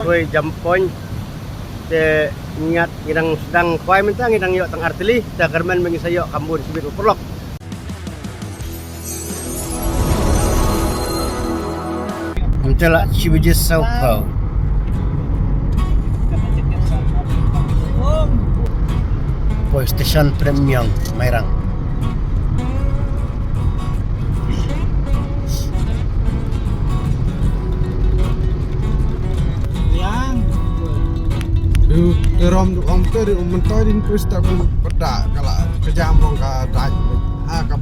Kuy jampoy te ingat ngidang sedang kuai mentang ngidang yok tang artili ta kerman mengisayok kambun subit uperlok. Antela Cibijis Sao Paulo. Poy station premium Mairang. Rom om tu di mentorin pus tak pada kalau kerja among ka taj ha ka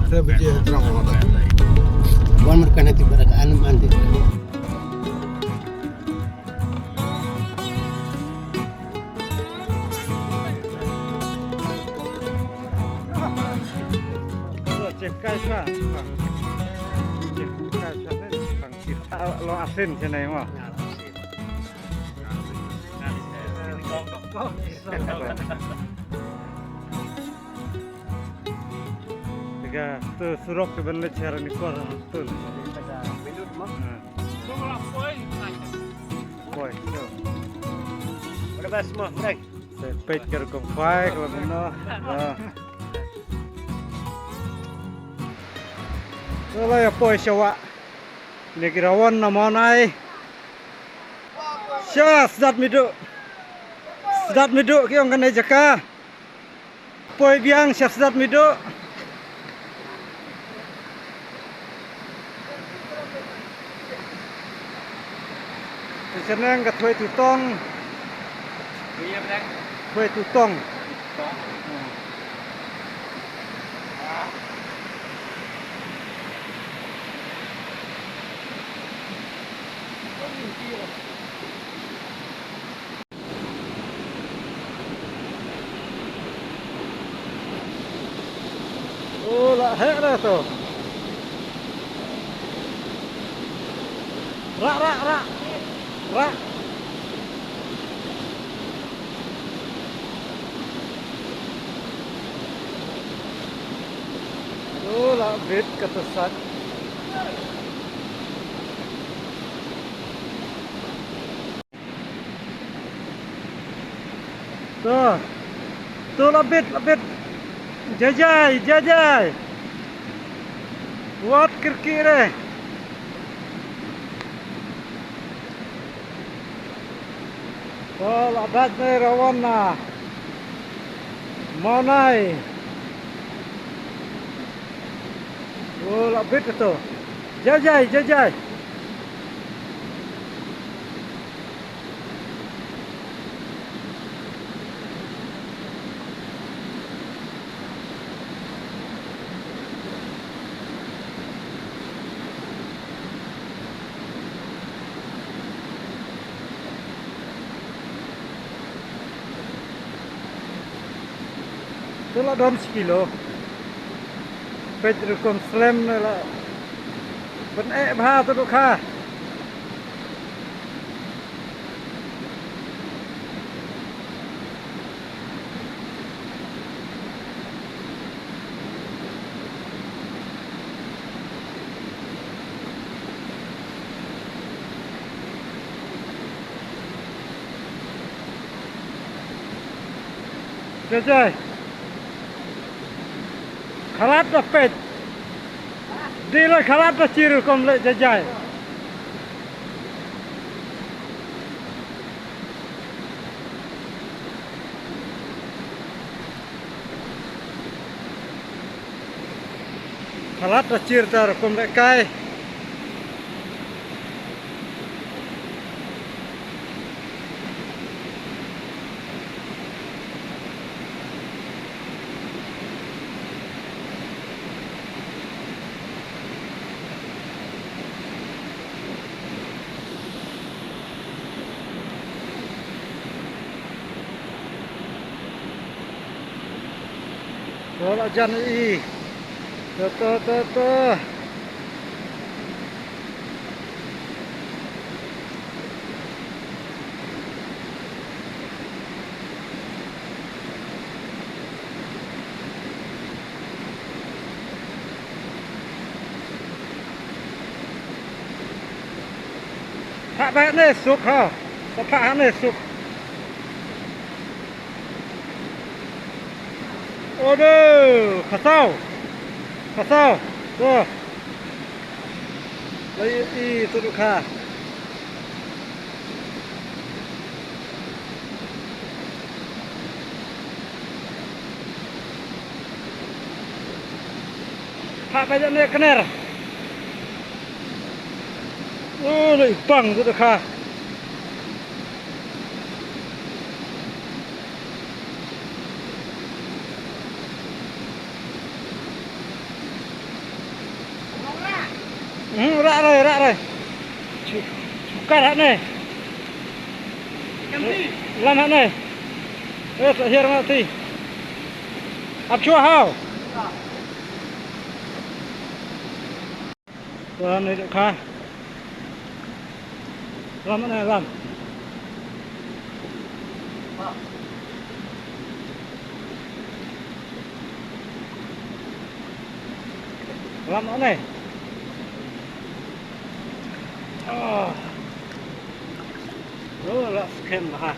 ada beje terang ada Wan merkan hati pada anem andi. Lo asin sini mah. Tiga tu surok ke benda cara ni kor tu. Minut mah. Boy, tu. Udah bas mah, baik. Sepet ke rekom fai kalau benda. Kalau ya boy syawa. Ini kirawan nama nai. Syah sedat miduk. Sedat miduk kiong kan jaka. Poi biang syah sedat miduk. Senang kat tuai tutong. Iya benar. Tuai tutong. Oh, lah hek dah tu. Rak. Rak. Oh, lah bed ketesan. Tu lah bed. Jajai. Buat kira-kira. Kalau abad ni rawan na. Manai. Oh, abad itu. Jajai. Itulah daun sekilo. Petri konslem lah. Benek bah tu kah. Jajai. Khalat dah pet. Dia khalat dah ciru komplek jajai. Khalat dah ciru tar komplek kai. Kalau jangan i, tu. Hak baik ni suka. Tapak ni sup. Aduh, kasau. Kasau. Tuh. Lagi tu kah. Hak banyak ni kener. Oh, ni bang tu kah. Rak rồi. Cắt hạt này. Làm hạt này. Here mà thì. Áp chua hao. Rồi này được kha. Làm hạt này làm. Làm hạt này. Đó là skem ha.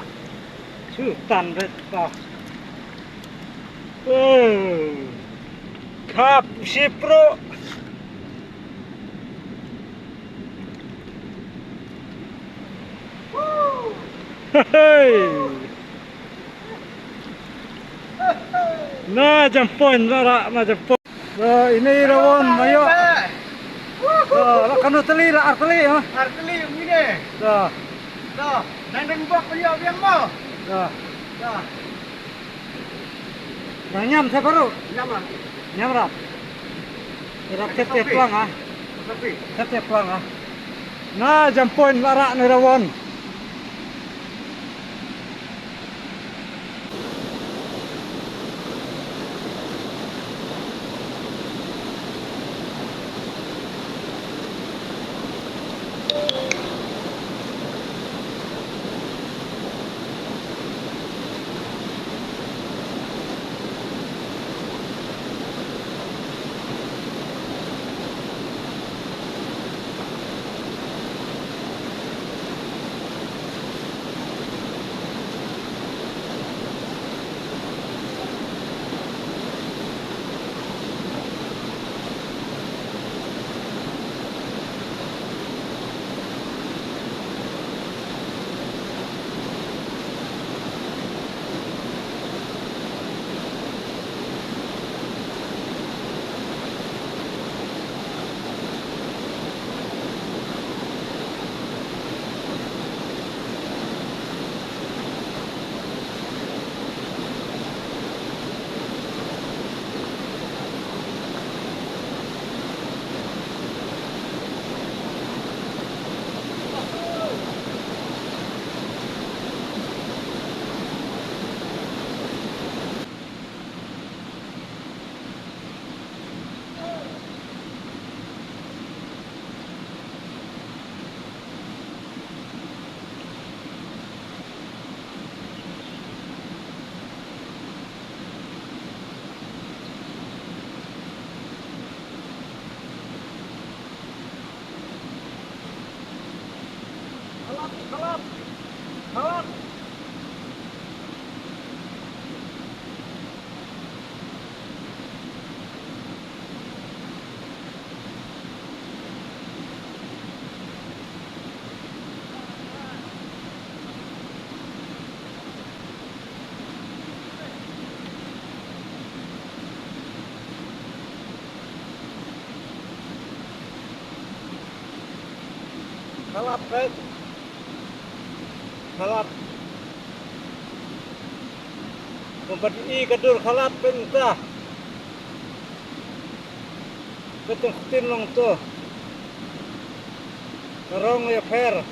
Chứ tàn đấy vào. Kap si pro. Nah, jampon lah, jampon. Ini rawon mayo. Lah kanu teli lah arteli ha. Arteli begini. Dah. Dah. Dan buat beliau biang mau. Dah. Dah. Nyam saya baru. Nyam lah. Nyam rap. Rap tete pelang ah. Tapi Tete pelang ah. Nah, jampon larak ni rawon. Kalap. Kalap, right? Kalap. Memberi kadur kalap pentah. Betul tinlong tu. Karong ya fair.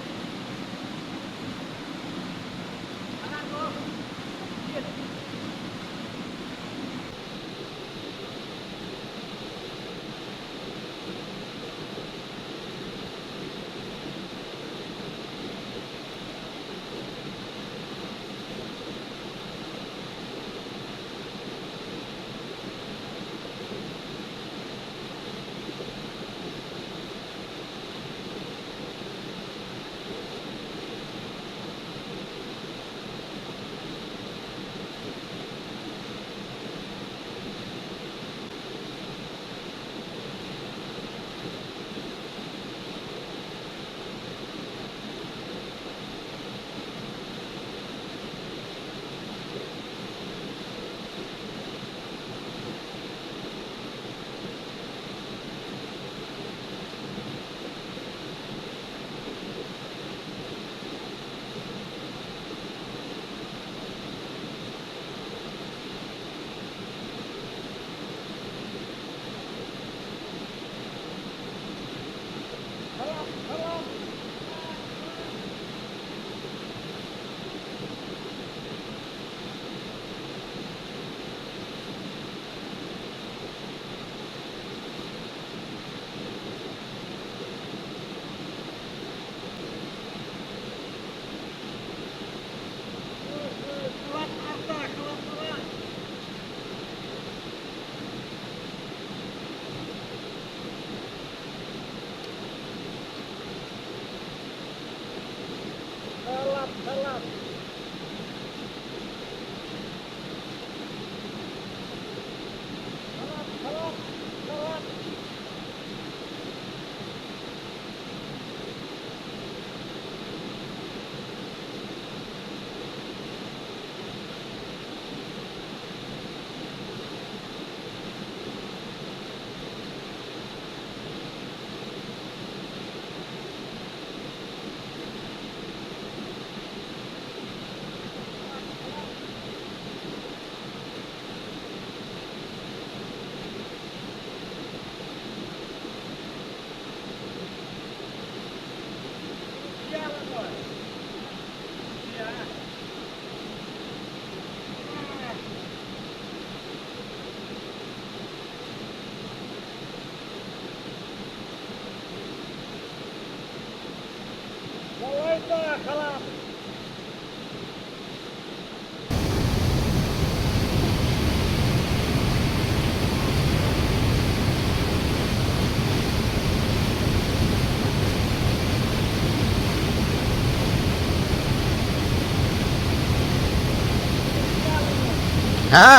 ฮะ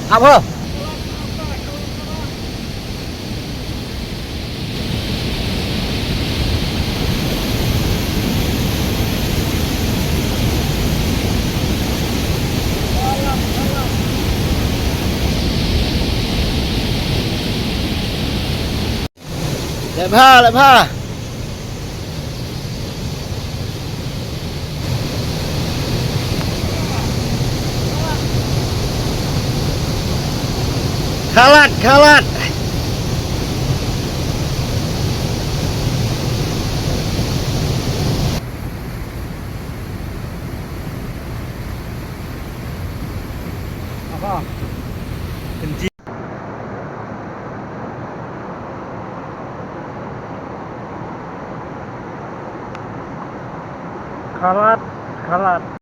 เอาเพิ่มเลยผ้าเลยผ้าขาลัดแล้วก็เป็นจีคาราด